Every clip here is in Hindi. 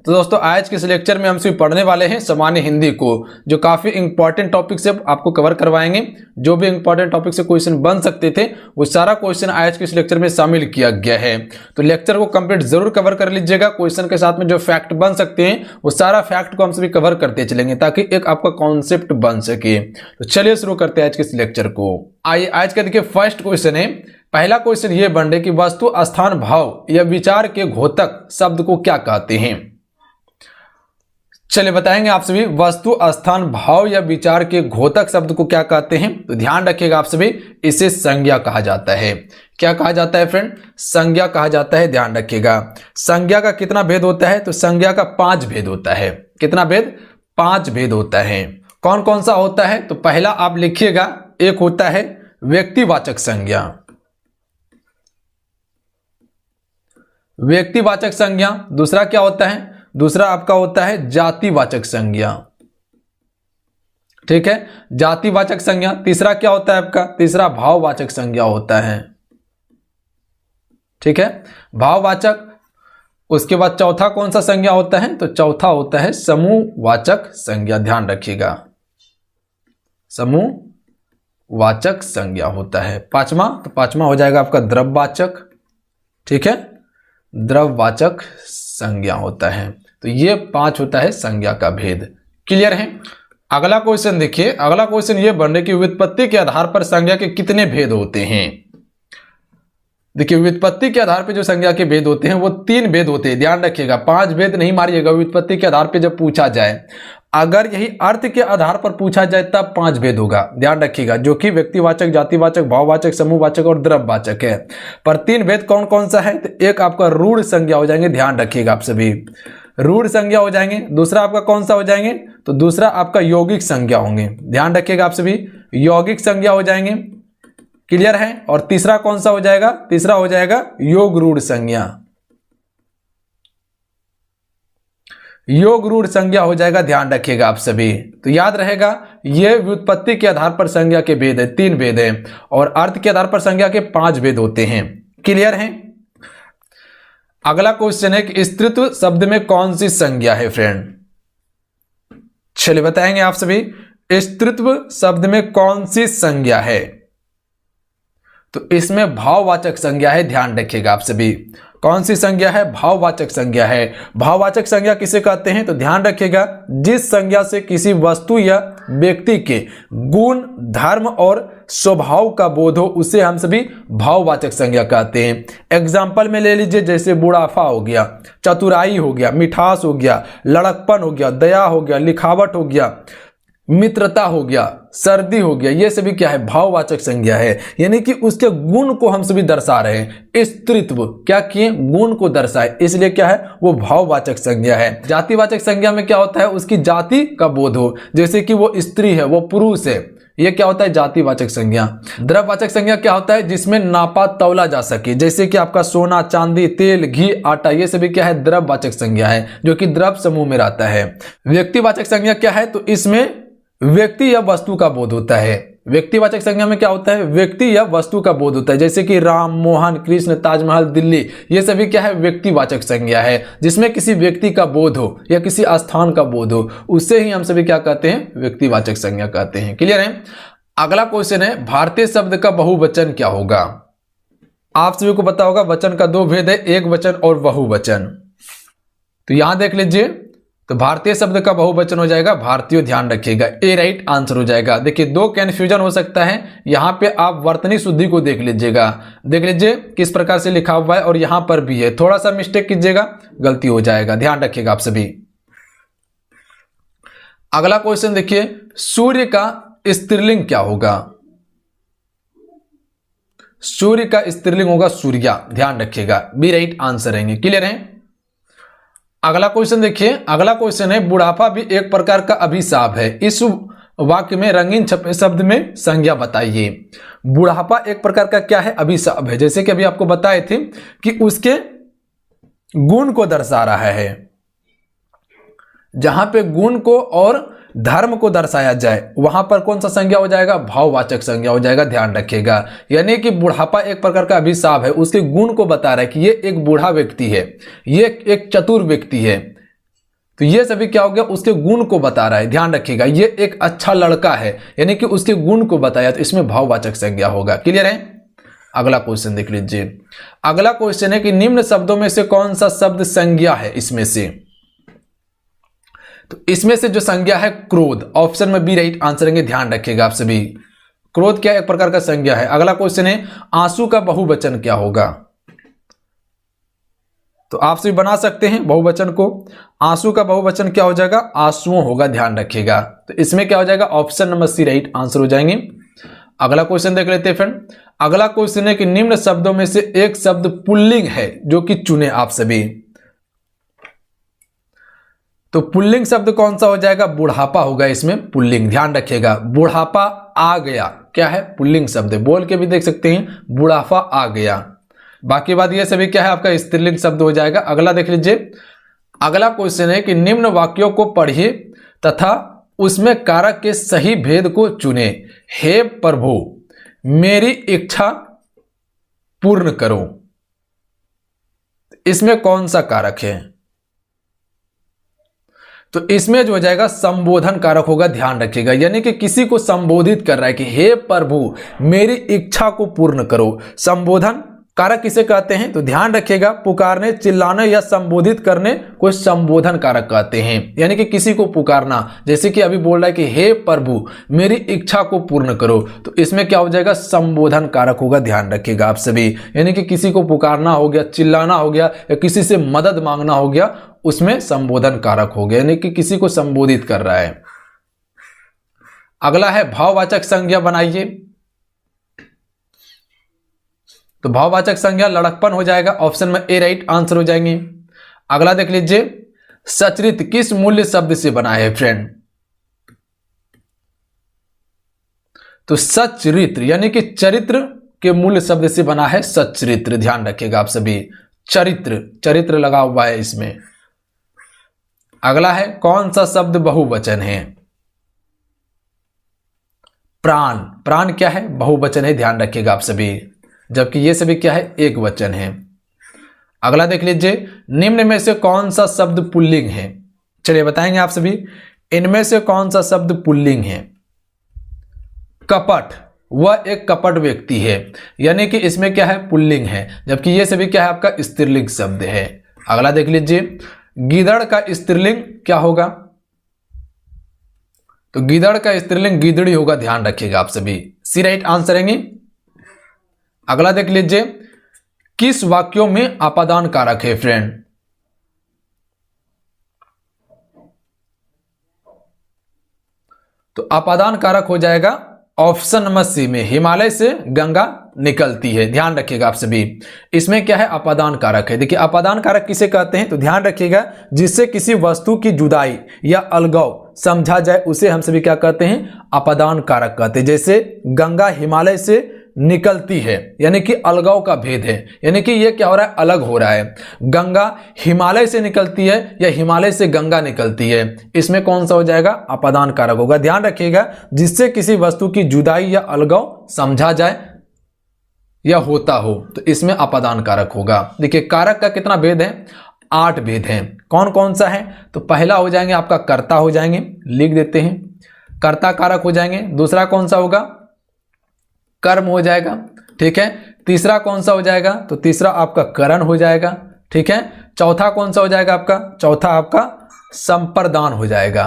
तो दोस्तों आज के इस लेक्चर में हम सिर्फ पढ़ने वाले हैं सामान्य हिंदी को, जो काफी इंपॉर्टेंट टॉपिक से आपको कवर करवाएंगे। जो भी इंपॉर्टेंट टॉपिक से क्वेश्चन बन सकते थे वो सारा क्वेश्चन आज के इस लेक्चर में शामिल किया गया है। तो लेक्चर को कंप्लीट जरूर कवर कर लीजिएगा। क्वेश्चन के साथ में जो फैक्ट बन सकते हैं वो सारा फैक्ट को हम सभी कवर करते चलेंगे ताकि एक आपका कॉन्सेप्ट बन सके। तो चलिए शुरू करते हैं आज के इस लेक्चर को। आइए आज का देखिए फर्स्ट क्वेश्चन है। पहला क्वेश्चन ये बन रहा है कि वस्तु स्थान भाव या विचार के घोतक शब्द को क्या कहते हैं। चलिए बताएंगे आप सभी, वस्तु स्थान भाव या विचार के घोतक शब्द को क्या कहते हैं। तो ध्यान रखिएगा आप सभी, इसे संज्ञा कहा जाता है। क्या कहा जाता है फ्रेंड? संज्ञा कहा जाता है। ध्यान रखिएगा संज्ञा का कितना भेद होता है? तो संज्ञा का 5 भेद होता है। कितना भेद? 5 भेद होता है। कौन कौन सा होता है? तो पहला आप लिखिएगा, एक होता है व्यक्तिवाचक संज्ञा। व्यक्तिवाचक संज्ञा। दूसरा क्या होता है? दूसरा आपका होता है जातिवाचक संज्ञा। ठीक है, जातिवाचक संज्ञा। तीसरा क्या होता है आपका? तीसरा भाववाचक संज्ञा होता है। ठीक है, भाववाचक। उसके बाद चौथा कौन सा संज्ञा होता है? तो चौथा होता है समूहवाचक संज्ञा। ध्यान रखिएगा, समूहवाचक संज्ञा होता है। पांचवा, तो पांचवा हो जाएगा आपका द्रव्यवाचक। ठीक है, द्रव्यवाचक संज्ञा होता है। तो ये 5 होता है संज्ञा का भेद। क्लियर है? अगला क्वेश्चन देखिए। अगला क्वेश्चन ये बन रहा है कि व्युत्पत्ति के आधार पर संज्ञा के कितने भेद होते हैं। देखिए व्युत्पत्ति के आधार पर जो संज्ञा के भेद होते हैं वो 3 भेद होते हैं। ध्यान रखिएगा, 5 भेद नहीं मारिएगा। व्युत्पत्ति के आधार पर जब पूछा जाए, अगर यही अर्थ के आधार पर पूछा जाए तब 5 भेद होगा। ध्यान रखिएगा, जो कि व्यक्तिवाचक, जातिवाचक, भाववाचक, समूहवाचक और द्रव्यवाचक है। पर 3 भेद कौन कौन सा है? तो एक आपका रूढ़ संज्ञा हो जाएंगे। ध्यान रखिएगा आप सभी, रूढ़ संज्ञा हो जाएंगे। दूसरा आपका कौन सा हो जाएंगे? तो दूसरा आपका यौगिक संज्ञा होंगे। ध्यान रखिएगा आप सभी, यौगिक संज्ञा हो जाएंगे। क्लियर है? और तीसरा कौन सा हो जाएगा? तीसरा हो जाएगा योग रूढ़ संज्ञा। योग रूढ़ संज्ञा हो जाएगा। ध्यान रखिएगा आप सभी। तो याद रहेगा, ये व्युत्पत्ति के आधार पर संज्ञा के भेद है, 3 भेद है, और अर्थ के आधार पर संज्ञा के 5 भेद होते हैं। क्लियर है? अगला क्वेश्चन है कि स्त्रीत्व शब्द में कौन सी संज्ञा है फ्रेंड। चलिए बताएंगे आप सभी, स्त्रीत्व शब्द में कौन सी संज्ञा है। तो इसमें भाववाचक संज्ञा है। ध्यान रखिएगा आप सभी, कौन सी संज्ञा है? भाववाचक संज्ञा है। भाववाचक संज्ञा किसे कहते हैं? तो ध्यान रखिएगा, जिस संज्ञा से किसी वस्तु या व्यक्ति के गुण, धर्म और स्वभाव का बोध हो उसे हम सभी भाववाचक संज्ञा कहते हैं। एग्जाम्पल में ले लीजिए, जैसे बुढ़ापा हो गया, चतुराई हो गया, मिठास हो गया, लड़कपन हो गया, दया हो गया, लिखावट हो गया, मित्रता हो गया, सर्दी हो गया। ये सभी क्या है? भाववाचक संज्ञा है। यानी कि उसके गुण को हम सभी दर्शा रहे हैं। स्त्रीत्व क्या किए? गुण को दर्शाए, इसलिए क्या है? वो भाववाचक संज्ञा है। जातिवाचक संज्ञा में क्या होता है? उसकी जाति का बोध हो, जैसे कि वो स्त्री है, वो पुरुष है, ये क्या होता है? जातिवाचक संज्ञा। द्रव्यवाचक संज्ञा क्या होता है? जिसमें नापा तौला जा सके, जैसे कि आपका सोना, चांदी, तेल, घी, आटा, ये सभी क्या है? द्रव्यवाचक संज्ञा है, जो कि द्रव्य समूह में रहता है। व्यक्तिवाचक संज्ञा क्या है? तो इसमें व्यक्ति या वस्तु का बोध होता है। व्यक्तिवाचक संज्ञा में क्या होता है? व्यक्ति या वस्तु का बोध होता है, जैसे कि राम, मोहन, कृष्ण, ताजमहल, दिल्ली, ये सभी क्या है? व्यक्तिवाचक संज्ञा है, जिसमें किसी व्यक्ति का बोध हो या किसी स्थान का बोध हो, उससे ही हम सभी क्या कहते हैं? व्यक्तिवाचक संज्ञा कहते हैं। क्लियर है? अगला क्वेश्चन है, भारतीय शब्द का बहुवचन क्या होगा। आप सभी को पता होगा वचन का 2 भेद है, एक वचन और बहुवचन। तो यहां देख लीजिए, तो भारतीय शब्द का बहुवचन हो जाएगा भारतीय। ध्यान रखिएगा, ए राइट आंसर हो जाएगा। देखिए 2 कंफ्यूजन हो सकता है, यहां पे आप वर्तनी शुद्धि को देख लीजिएगा। देख लीजिए किस प्रकार से लिखा हुआ है, और यहां पर भी है, थोड़ा सा मिस्टेक कीजिएगा, गलती हो जाएगा। ध्यान रखिएगा आप सभी। अगला क्वेश्चन देखिए, सूर्य का स्त्रीलिंग क्या होगा। सूर्य का स्त्रीलिंग होगा सूर्या। ध्यान रखिएगा, बी राइट आंसर रहेंगे। क्लियर है? अगला क्वेश्चन देखिए। अगला क्वेश्चन है, बुढ़ापा भी एक प्रकार का अभिशाप है, इस वाक्य में रंगीन छपे शब्द में संज्ञा बताइए। बुढ़ापा एक प्रकार का क्या है? अभिशाप है। जैसे कि अभी आपको बताए थे कि उसके गुण को दर्शा रहा है। जहां पे गुण को और धर्म को दर्शाया जाए वहां पर कौन सा संज्ञा हो जाएगा? भाववाचक संज्ञा हो जाएगा। ध्यान रखिएगा, यानी कि बुढ़ापा एक प्रकार का अभिशाप है, उसके गुण को बता रहा है कि ये एक बूढ़ा व्यक्ति है, ये एक चतुर व्यक्ति है, तो ये सभी क्या हो गया, उसके गुण को बता रहा है। ध्यान रखिएगा, ये एक अच्छा लड़का है, यानी कि उसके गुण को बताया, तो इसमें भाववाचक संज्ञा होगा। क्लियर है। अगला क्वेश्चन देख लीजिए। अगला क्वेश्चन है कि निम्न शब्दों में से कौन सा शब्द संज्ञा है इसमें से। तो इसमें से जो संज्ञा है क्रोध, ऑप्शन में बी राइट आंसर है। ध्यान रखिएगा आप सभी, क्रोध क्या एक प्रकार का संज्ञा है। अगला क्वेश्चन है आंसू का बहुवचन क्या होगा। तो आप सभी बना सकते हैं बहुवचन को। आंसू का बहुवचन क्या हो जाएगा, आंसुओं होगा। ध्यान रखिएगा, तो इसमें क्या हो जाएगा, option number C right answer हो जाएंगे। अगला क्वेश्चन देख लेते हैं फ्रेंड। अगला क्वेश्चन है कि निम्न शब्दों में से एक शब्द पुल्लिंग है जो कि चुने आप सभी। तो पुल्लिंग शब्द कौन सा हो जाएगा, बुढ़ापा होगा इसमें पुल्लिंग। ध्यान रखिएगा, बुढ़ापा आ गया क्या है, पुल्लिंग शब्द। बोल के भी देख सकते हैं, बुढ़ापा आ गया। बाकी बात ये सभी क्या है, आपका स्त्रीलिंग शब्द हो जाएगा। अगला देख लीजिए। अगला क्वेश्चन है कि निम्न वाक्यों को पढ़िए तथा उसमें कारक के सही भेद को चुने। हे प्रभु मेरी इच्छा पूर्ण करो। इसमें कौन सा कारक है, तो इसमें जो हो जाएगा संबोधन कारक होगा। ध्यान रखिएगा, यानी कि किसी को संबोधित कर रहा है कि हे प्रभु मेरी इच्छा को पूर्ण करो। संबोधन कारक किसे कहते हैं, तो ध्यान रखिएगा, पुकारने, चिल्लाने या संबोधित करने को संबोधन कारक कहते हैं। यानी कि किसी को पुकारना, जैसे कि अभी बोल रहा है कि हे प्रभु मेरी इच्छा को पूर्ण करो, तो इसमें क्या हो जाएगा, संबोधन कारक होगा। ध्यान रखिएगा आप सभी, यानी कि किसी को पुकारना हो गया, चिल्लाना हो गया या किसी से मदद मांगना हो गया, उसमें संबोधन कारक हो गया, यानी कि किसी को संबोधित कर रहा है। अगला है भाववाचक संज्ञा बनाइए। तो भाववाचक संज्ञा लड़कपन हो जाएगा, ऑप्शन में ए राइट आंसर हो जाएंगे। अगला देख लीजिए। सचरित किस मूल्य शब्द से बना है फ्रेंड, तो सचरित्र यानी कि चरित्र के मूल्य शब्द से बना है सचरित्र। ध्यान रखिएगा आप सभी, चरित्र, चरित्र लगा हुआ है इसमें। अगला है कौन सा शब्द बहुवचन है, प्राण। प्राण क्या है, बहुवचन है। ध्यान रखिएगा आप सभी, जबकि ये सभी क्या है, एक वचन है। अगला देख लीजिए। निम्न में से कौन सा शब्द पुल्लिंग है, चलिए बताएंगे आप सभी। इनमें से कौन सा शब्द पुल्लिंग है, कपट, वह एक कपट व्यक्ति है, यानी कि इसमें क्या है, पुल्लिंग है, जबकि ये सभी क्या है, आपका स्त्रीलिंग शब्द है। अगला देख लीजिए। गीदड़ का स्त्रीलिंग क्या होगा, तो गीदड़ का स्त्रीलिंग गीदड़ी होगा। ध्यान रखिएगा आप सभी, सी राइट आंसर है। अगला देख लीजिए। किस वाक्यों में अपादान कारक है फ्रेंड, तो अपादान कारक हो जाएगा ऑप्शन नंबर सी में, हिमालय से गंगा निकलती है। ध्यान रखिएगा आप सभी, इसमें क्या है, अपादान कारक है। देखिए अपादान कारक किसे कहते हैं, तो ध्यान रखिएगा, जिससे किसी वस्तु की जुदाई या अलगाव समझा जाए उसे हम सभी क्या कहते हैं, अपादान कारक कहते हैं। जैसे गंगा हिमालय से निकलती है, यानी कि अलगाव का भेद है, यानी कि ये क्या हो रहा है, अलग हो रहा है। गंगा हिमालय से निकलती है या हिमालय से गंगा निकलती है, इसमें कौन सा हो जाएगा, अपादान कारक होगा। ध्यान रखिएगा, जिससे किसी वस्तु की जुदाई या अलगाव समझा जाए या होता हो, तो इसमें अपादान कारक होगा। देखिए कारक का कितना भेद है, 8 भेद हैं। कौन कौन सा है, तो पहला हो जाएंगे आपका कर्ता हो जाएंगे, लिख देते हैं, कर्ता कारक हो जाएंगे। दूसरा कौन सा होगा, कर्म हो जाएगा, ठीक है। तीसरा कौन सा हो जाएगा, तो तीसरा आपका करण हो जाएगा, ठीक है। चौथा कौन सा हो जाएगा आपका, चौथा आपका संप्रदान हो जाएगा,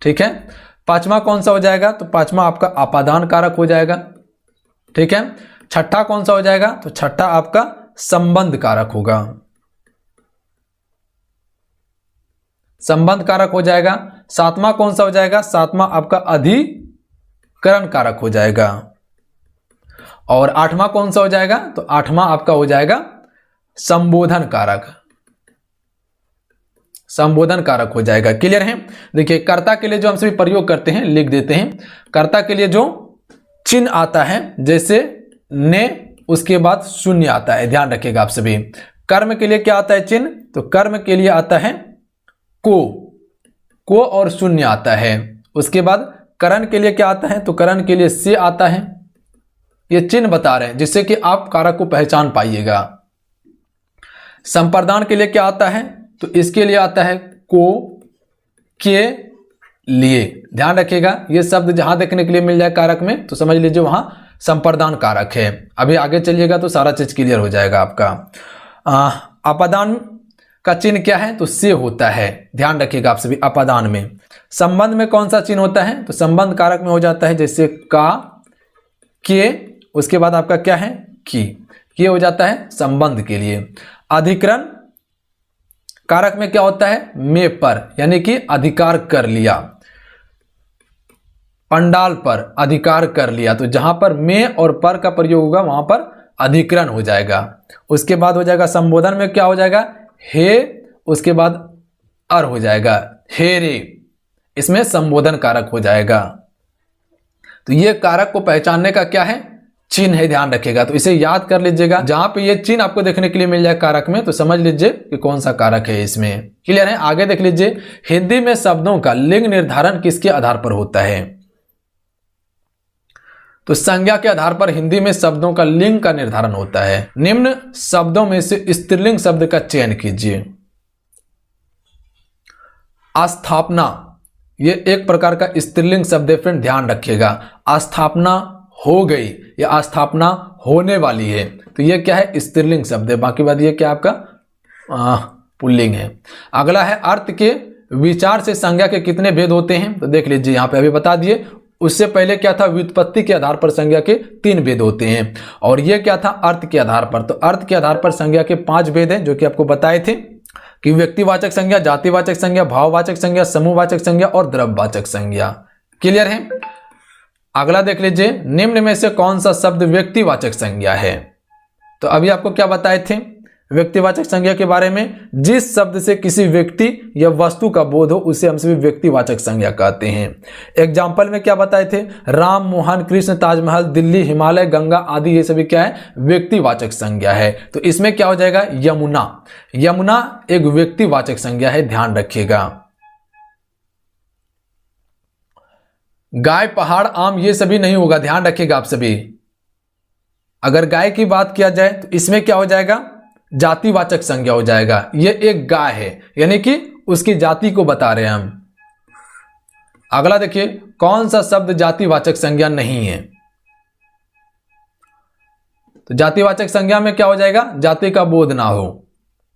ठीक है। पांचवा कौन सा हो जाएगा, तो पांचवा आपका अपादान कारक हो जाएगा, ठीक है। छठा कौन सा हो जाएगा, तो छठा आपका संबंध कारक होगा, संबंध कारक हो जाएगा। सातवां कौन सा हो जाएगा, सातवां आपका अधिकरण कारक हो जाएगा। और आठवां कौन सा हो जाएगा, तो आठवां आपका हो जाएगा संबोधन कारक, संबोधन कारक हो जाएगा। क्लियर है। देखिए कर्ता के लिए जो हम सभी प्रयोग करते हैं, लिख देते हैं। कर्ता के लिए जो चिन्ह आता है, जैसे ने, उसके बाद शून्य आता है। ध्यान रखिएगा आप सभी। कर्म के लिए क्या आता है चिन्ह, तो कर्म के लिए आता है को और शून्य आता है। उसके बाद करण के लिए क्या आता है, तो करण के लिए से आता है। ये चिन्ह बता रहे हैं जिससे कि आप कारक को पहचान पाइएगा। संप्रदान के लिए क्या आता है, तो इसके लिए आता है को के लिए। ध्यान रखिएगा, ये शब्द जहां देखने के लिए मिल जाए कारक में तो समझ लीजिए वहां संप्रदान कारक है। अभी आगे चलिएगा तो सारा चीज क्लियर हो जाएगा आपका। अपादान का चिन्ह क्या है? तो से होता है। ध्यान रखिएगा आप सभी, अपादान में। संबंध में कौन सा चिन्ह होता है? तो संबंध कारक में हो जाता है, जैसे का, के, उसके बाद आपका क्या है? की। ये हो जाता है संबंध के लिए। अधिकरण कारक में क्या होता है? में पर, यानी कि अधिकार कर लिया, पंडाल पर अधिकार कर लिया। तो जहां पर में और पर का प्रयोग होगा वहां पर अधिकरण हो जाएगा। उसके बाद हो जाएगा संबोधन में क्या हो जाएगा? हे, उसके बाद अर हो जाएगा, हे रे, इसमें संबोधन कारक हो जाएगा। तो ये कारक को पहचानने का क्या है? चिन्ह है। ध्यान रखिएगा, तो इसे याद कर लीजिएगा। जहां पे ये चिन्ह आपको देखने के लिए मिल जाए कारक में तो समझ लीजिए कि कौन सा कारक है इसमें। क्लियर है? आगे देख लीजिए, हिंदी में शब्दों का लिंग निर्धारण किसके आधार पर होता है? तो संज्ञा के आधार पर हिंदी में शब्दों का लिंग का निर्धारण होता है। निम्न शब्दों में से स्त्रीलिंग शब्द का चयन कीजिए। आस्थापना, ये एक प्रकार का स्त्रीलिंग शब्द है फ्रेंड, ध्यान रखिएगा। आस्थापना हो गई या आस्थापना होने वाली है, तो ये क्या है? स्त्रीलिंग शब्द है। बाकी बात ये क्या आपका पुल्लिंग है। अगला है, अर्थ के विचार से संज्ञा के कितने भेद होते हैं? तो देख लीजिए, यहां पे अभी बता दिए। उससे पहले क्या था? व्युत्पत्ति के आधार पर संज्ञा के 3 भेद होते हैं, और ये क्या था? अर्थ के आधार पर। तो अर्थ के आधार पर संज्ञा के 5 भेद हैं, जो कि आपको बताए थे कि व्यक्तिवाचक संज्ञा, जातिवाचक संज्ञा, भाववाचक संज्ञा, समूहवाचक संज्ञा और द्रव्यवाचक संज्ञा। क्लियर है? अगला देख लीजिए, निम्न में से कौन सा शब्द व्यक्तिवाचक संज्ञा है? तो अभी आपको क्या बताए थे व्यक्तिवाचक संज्ञा के बारे में? जिस शब्द से किसी व्यक्ति या वस्तु का बोध हो उसे हम सभी व्यक्तिवाचक संज्ञा कहते हैं। एग्जाम्पल में क्या बताए थे? राम, मोहन, कृष्ण, ताजमहल, दिल्ली, हिमालय, गंगा आदि, ये सभी क्या है? व्यक्तिवाचक संज्ञा है। तो इसमें क्या हो जाएगा? यमुना। यमुना एक व्यक्तिवाचक संज्ञा है, ध्यान रखिएगा। गाय, पहाड़, आम, ये सभी नहीं होगा, ध्यान रखिएगा आप सभी। अगर गाय की बात किया जाए तो इसमें क्या हो जाएगा? जातिवाचक संज्ञा हो जाएगा। ये एक गाय है, यानी कि उसकी जाति को बता रहे हैं हम। अगला देखिए, कौन सा शब्द जातिवाचक संज्ञा नहीं है? तो जातिवाचक संज्ञा में क्या हो जाएगा? जाति का बोध ना हो,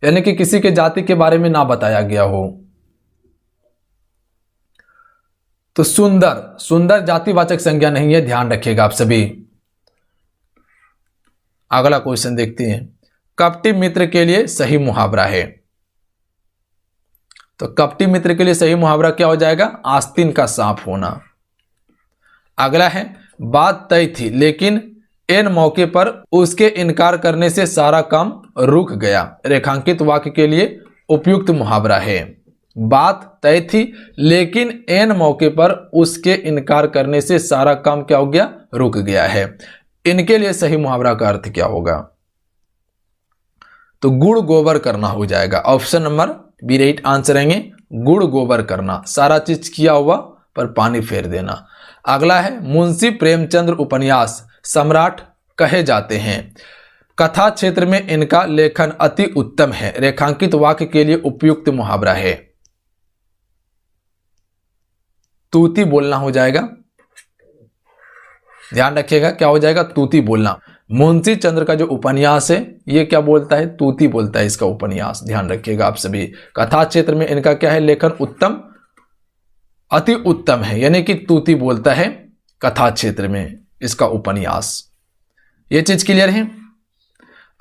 यानी कि किसी के जाति के बारे में ना बताया गया हो। तो सुंदर, सुंदर जातिवाचक संज्ञा नहीं है, ध्यान रखिएगा आप सभी। अगला क्वेश्चन देखते हैं, कपटी मित्र के लिए सही मुहावरा है। तो कपटी मित्र के लिए सही मुहावरा क्या हो जाएगा? आस्तीन का सांप होना। अगला है, बात तय थी लेकिन एन मौके पर उसके इनकार करने से सारा काम रुक गया। रेखांकित वाक्य के लिए उपयुक्त मुहावरा है। बात तय थी लेकिन एन मौके पर उसके इनकार करने से सारा काम क्या हो गया? रुक गया है। इनके लिए सही मुहावरा का अर्थ क्या होगा? तो गुड़ गोबर करना हो जाएगा। Option number B right answer रहेंगे। गुड़ गोबर करना, सारा चीज किया हुआ पर पानी फेर देना। अगला है, मुंशी प्रेमचंद्र उपन्यास सम्राट कहे जाते हैं। कथा क्षेत्र में इनका लेखन अति उत्तम है। रेखांकित वाक्य के लिए उपयुक्त मुहावरा है। तूती बोलना हो जाएगा, ध्यान रखिएगा क्या हो जाएगा? तूती बोलना। मुंशी चंद्र का जो उपन्यास है ये क्या बोलता है? तूती बोलता है इसका उपन्यास, ध्यान रखिएगा आप सभी। कथा क्षेत्र में इनका क्या है? लेखन उत्तम, अति उत्तम है, यानी कि तूती बोलता है कथा क्षेत्र में इसका उपन्यास। ये चीज क्लियर है?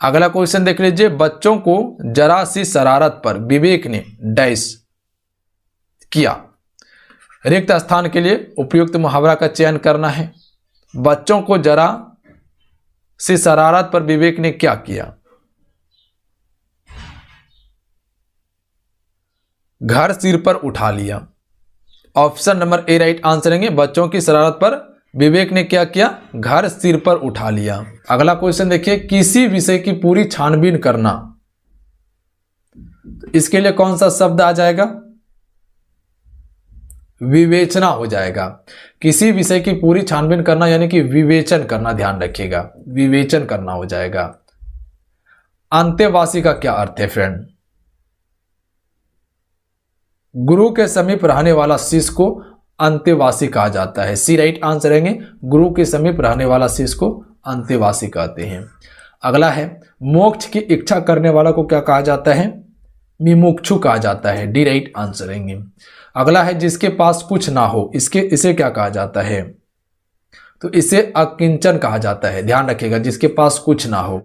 अगला क्वेश्चन देख लीजिए, बच्चों को जरा सी शरारत पर विवेक ने डैश किया। रिक्त स्थान के लिए उपयुक्त मुहावरा का चयन करना है। बच्चों को जरा सी शरारत पर विवेक ने क्या किया? घर सिर पर उठा लिया। Option number A right answer रहेंगे। बच्चों की शरारत पर विवेक ने क्या किया? घर सिर पर उठा लिया। अगला क्वेश्चन देखिए, किसी विषय की पूरी छानबीन करना। इसके लिए कौन सा शब्द आ जाएगा? विवेचना हो जाएगा। किसी विषय की पूरी छानबीन करना यानी कि विवेचन करना, ध्यान रखिएगा, विवेचन करना हो जाएगा। अंत्यवासी का क्या अर्थ है फ्रेंड? गुरु के समीप रहने वाला शिष्य को अंतेवासी कहा जाता है। सी राइट आंसर रहेंगे, गुरु के समीप रहने वाला शिष्य को अंतेवासी कहते हैं। अगला है मोक्ष की इच्छा करने वाला को क्या कहा जाता है? विमुक्षु कहा जाता है। डी राइट आंसर रहेंगे। अगला है जिसके पास कुछ ना हो, इसे क्या कहा जाता है? तो इसे अकिंचन कहा जाता है। ध्यान रखिएगा, जिसके पास कुछ ना हो।